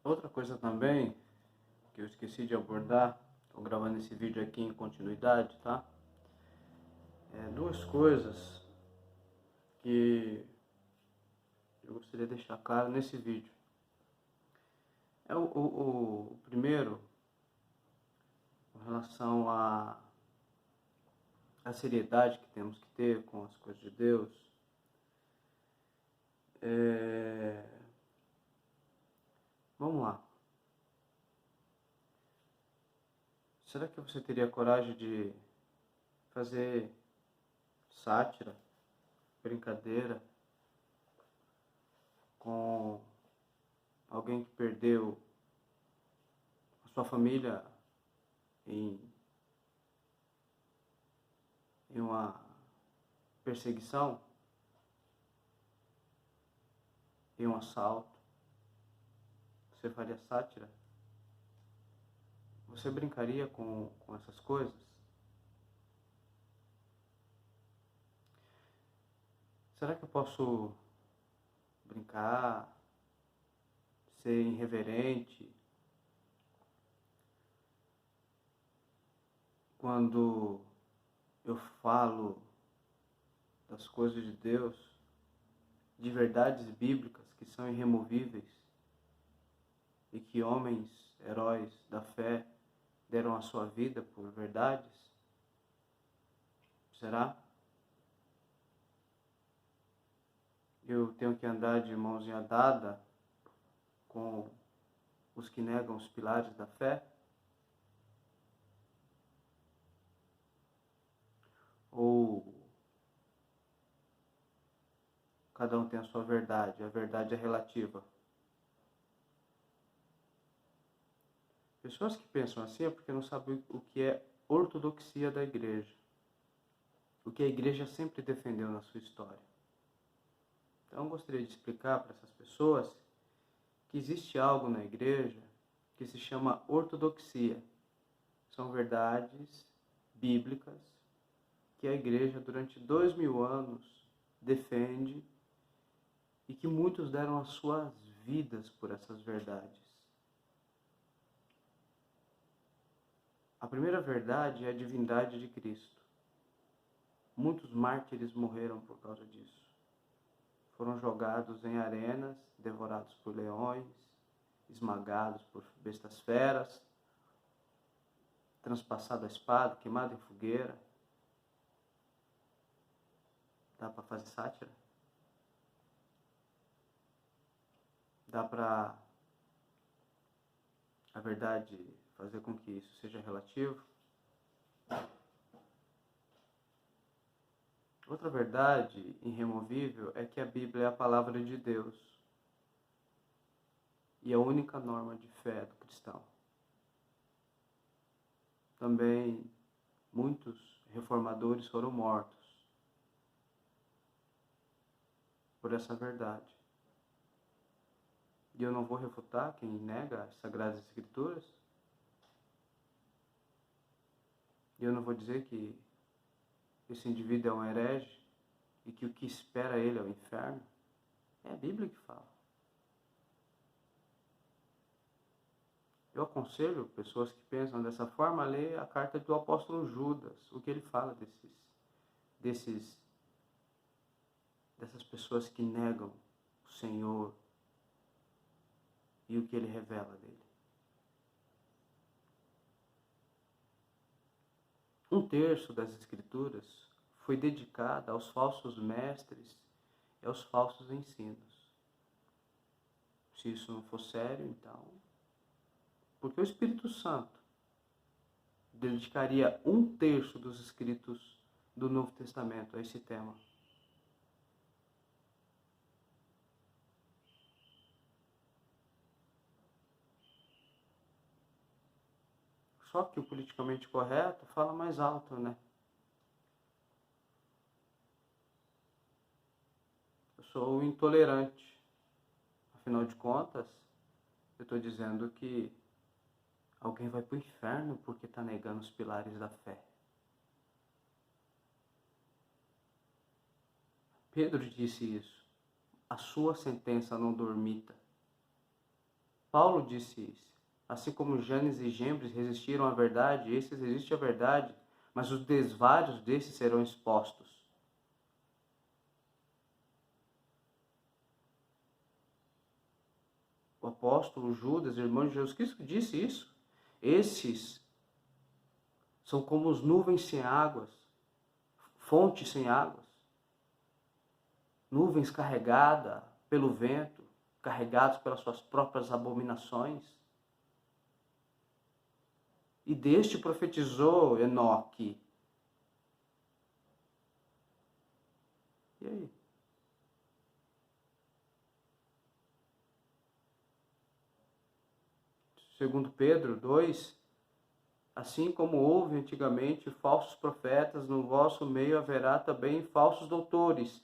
Outra coisa também que eu esqueci de abordar, estou gravando esse vídeo aqui em continuidade, tá? Duas coisas que eu gostaria de deixar claro nesse vídeo. O primeiro, com relação à seriedade que temos que ter com as coisas de Deus. Vamos lá. Será que você teria coragem de fazer sátira, brincadeira com alguém que perdeu a sua família em uma perseguição, em um assalto? Você faria sátira? Você brincaria com essas coisas? Será que eu posso brincar, ser irreverente, quando eu falo das coisas de Deus, de verdades bíblicas que são irremovíveis e que homens, heróis da fé, deram a sua vida por verdades? Será? Eu tenho que andar de mãozinha dada com os que negam os pilares da fé? Ou cada um tem a sua verdade, a verdade é relativa? Pessoas que pensam assim é porque não sabem o que é ortodoxia da igreja, o que a igreja sempre defendeu na sua história. Então eu gostaria de explicar para essas pessoas que existe algo na igreja que se chama ortodoxia. São verdades bíblicas que a igreja durante 2000 anos defende e que muitos deram as suas vidas por essas verdades. A primeira verdade é a divindade de Cristo. Muitos mártires morreram por causa disso. Foram jogados em arenas, devorados por leões, esmagados por bestas feras, transpassado a espada, queimado em fogueira. Dá para fazer sátira? Dá para a verdade fazer com que isso seja relativo? Outra verdade irremovível é que a Bíblia é a palavra de Deus e a única norma de fé do cristão. Também muitos reformadores foram mortos por essa verdade. E eu não vou refutar quem nega as Sagradas Escrituras. E eu não vou dizer que esse indivíduo é um herege e que o que espera ele é o inferno. É a Bíblia que fala. Eu aconselho pessoas que pensam dessa forma a ler a carta do apóstolo Judas, o que ele fala dessas pessoas que negam o Senhor e o que ele revela dele. Um terço das Escrituras foi dedicada aos falsos mestres e aos falsos ensinos. Se isso não for sério, então... Porque o Espírito Santo dedicaria um terço dos escritos do Novo Testamento a esse tema. Só que o politicamente correto fala mais alto, né? Eu sou intolerante. Afinal de contas, eu estou dizendo que alguém vai para o inferno porque está negando os pilares da fé. Pedro disse isso. A sua sentença não dormita. Paulo disse isso. Assim como Janes e Jambres resistiram à verdade, esses resistem à verdade, mas os desvários desses serão expostos. O apóstolo Judas, irmão de Jesus Cristo, disse isso. Esses são como as nuvens sem águas, fontes sem águas, nuvens carregadas pelo vento, carregados pelas suas próprias abominações. E deste profetizou Enoque. E aí? Segundo Pedro 2, assim como houve antigamente falsos profetas, no vosso meio haverá também falsos doutores,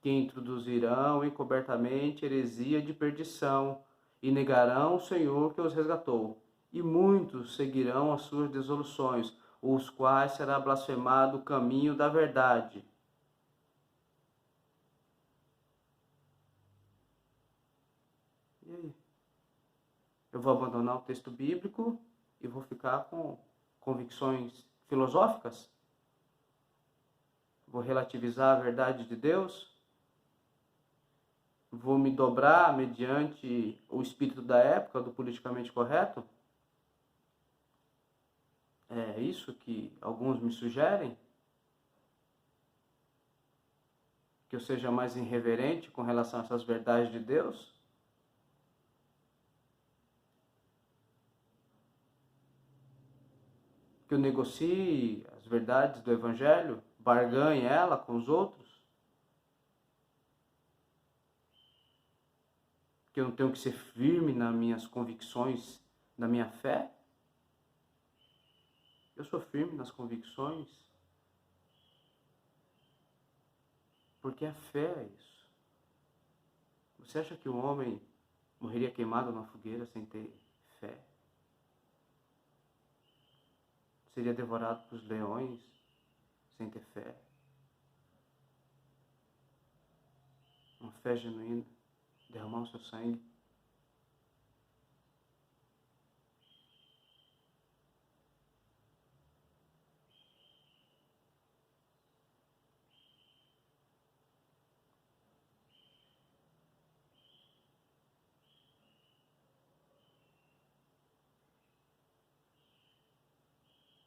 que introduzirão encobertamente heresia de perdição, e negarão o Senhor que os resgatou. E muitos seguirão as suas dissoluções, os quais será blasfemado o caminho da verdade. E aí? Eu vou abandonar o texto bíblico e vou ficar com convicções filosóficas? Vou relativizar a verdade de Deus? Vou me dobrar mediante o espírito da época, do politicamente correto? É isso que alguns me sugerem? Que eu seja mais irreverente com relação a essas verdades de Deus? Que eu negocie as verdades do Evangelho? Barganhe ela com os outros? Que eu não tenho que ser firme nas minhas convicções, na minha fé? Eu sou firme nas convicções porque a fé é isso. Você acha que o homem morreria queimado na fogueira sem ter fé? Seria devorado por leões sem ter fé? Uma fé genuína, derramar o seu sangue.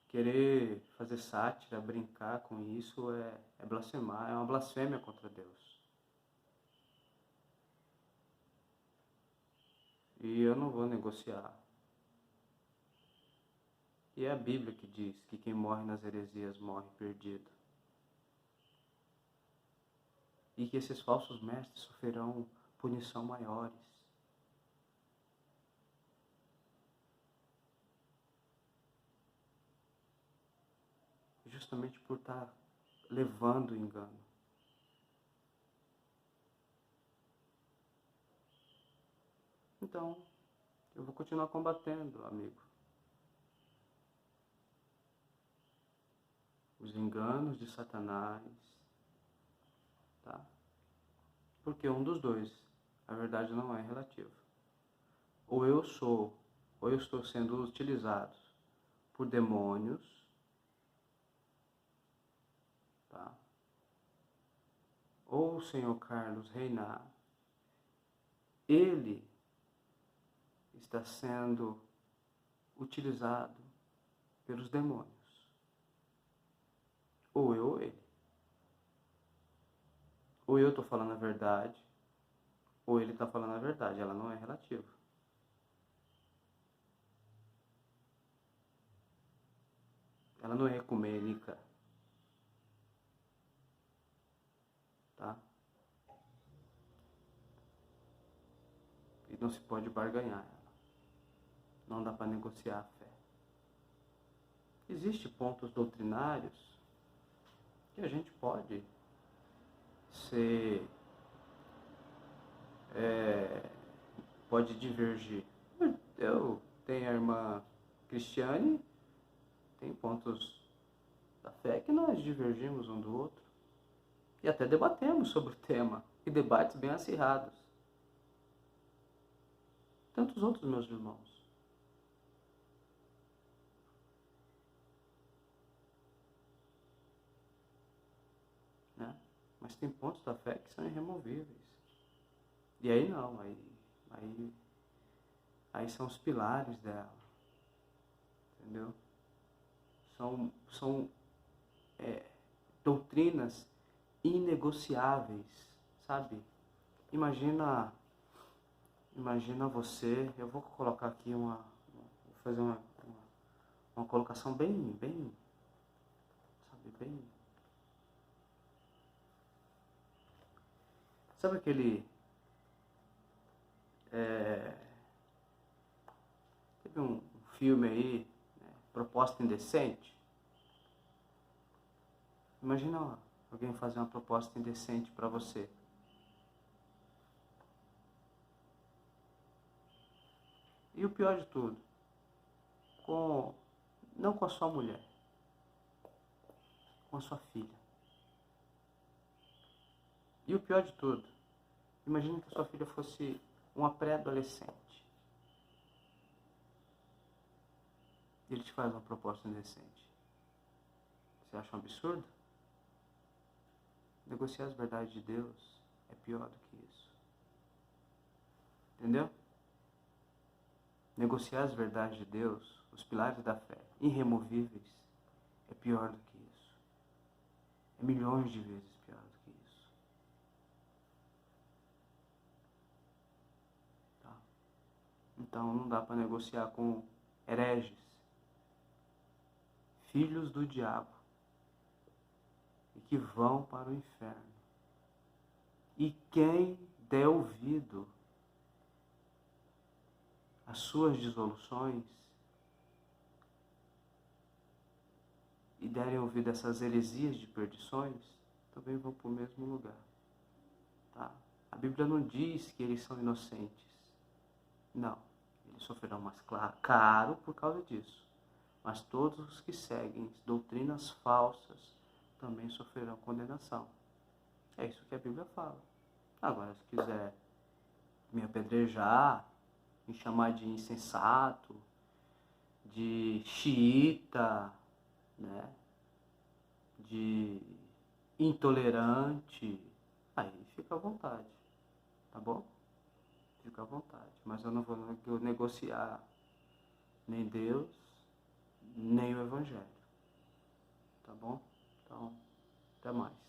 Querer fazer sátira, brincar com isso é blasfemar, é uma blasfêmia contra Deus. E eu não vou negociar. E é a Bíblia que diz que quem morre nas heresias morre perdido. E que esses falsos mestres sofrerão punição maiores. Justamente por estar levando o engano. Então, eu vou continuar combatendo, amigo. Os enganos de Satanás, tá? Porque um dos dois, a verdade não é relativa. Ou eu estou sendo utilizado por demônios, tá? Ou o Senhor Carlos reinar, ele está sendo utilizado pelos demônios. Ou eu ou ele. Ou eu estou falando a verdade, ou ele está falando a verdade. Ela não é relativa. Ela não é ecumênica. Tá? E não se pode barganhar ela. Não dá para negociar a fé. Existem pontos doutrinários que a gente pode ser... pode divergir. Eu tenho a irmã Cristiane, tem pontos da fé que nós divergimos um do outro. E até debatemos sobre o tema, e debates bem acirrados. tantos outros meus irmãos. Né? Mas tem pontos da fé que são irremovíveis. E aí não, aí são os pilares dela. Entendeu? São doutrinas inegociáveis, sabe? Imagina você, eu vou colocar aqui vou fazer uma colocação bem, sabe aquele, teve um filme aí, né, Proposta Indecente? Imagina alguém fazer uma proposta indecente para você. E o pior de tudo, não com a sua mulher, com a sua filha. E o pior de tudo, imagine que a sua filha fosse uma pré-adolescente. E ele te faz uma proposta indecente. Você acha um absurdo? Negociar as verdades de Deus é pior do que isso. Entendeu? Negociar as verdades de Deus, os pilares da fé, irremovíveis, é pior do que isso. É milhões de vezes pior do que isso. Tá? Então não dá para negociar com hereges, filhos do diabo, e que vão para o inferno. E quem der ouvido às suas dissoluções e derem ouvido a essas heresias de perdições, também vão para o mesmo lugar. Tá? A Bíblia não diz que eles são inocentes. Não. Eles sofrerão mais caro por causa disso. Mas todos os que seguem doutrinas falsas também sofrerão condenação. É isso que a Bíblia fala. Agora, se quiser me apedrejar, me chamar de insensato, de xiita, né, de intolerante, aí fica à vontade, tá bom? Fica à vontade. Mas eu não vou negociar nem Deus, nem o Evangelho, tá bom? Então, até mais.